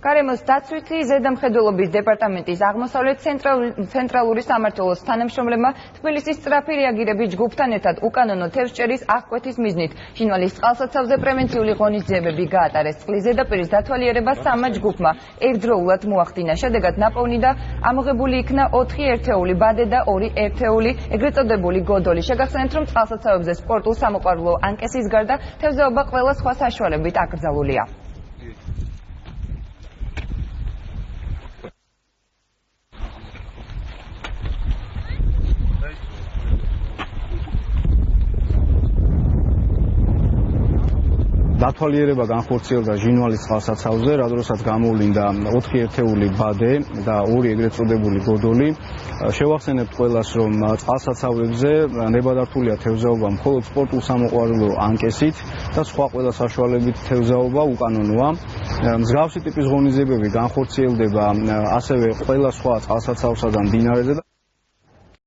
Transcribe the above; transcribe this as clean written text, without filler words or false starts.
გარემოს დაცვითი ზედამხედველობის დეპარტამენტის აღმოსავლეთ ცენტრალური სამმართველოს თანამშრომლებმა თბილისის სწრაფი რეაგირების ჯგუფთან ერთად უკანონო თევზჭერის აღკვეთის მიზნით ჟინვალის წყალსაცავზე პრევენციული ღონისძიებები გაატარეს. წყლის ზედაპირის დათვალიერება სამმა ჯგუფმა ერთდროულად მოახდინა. შედეგად ნაპოვნი და ამოღებული იქნა 4 ერთეული ბადე და 2 ერთეული ეგრეთ წოდებული გოდოლი. შეგახსენებთ, რომ წყალსაცავებზე სპორტულ სამოყვარულო ანკესის გარდა თევზაობა ყველა სხვა საშუალებით აკრძალულია. დათვალიერება განხორციელდა ჟინვალის წყალსაცავზე, რადგანაც გამოვლინდა 4 ერთეული ბადე და 2 ეგრეთ წოდებული გოდოლი. შევახსენებთ ყველას, რომ წყალსაცავებზე ნებადართულია თევზაობა მხოლოდ სპორტულ სამოყვარულო ანკესით და სხვა ყველა საშუალებით თევზაობა უკანონოა. მსგავსი ტიპის ღონისძიებები განხორციელდება ასევე ყველა სხვა წყალსაცავსა და მდინარეზე.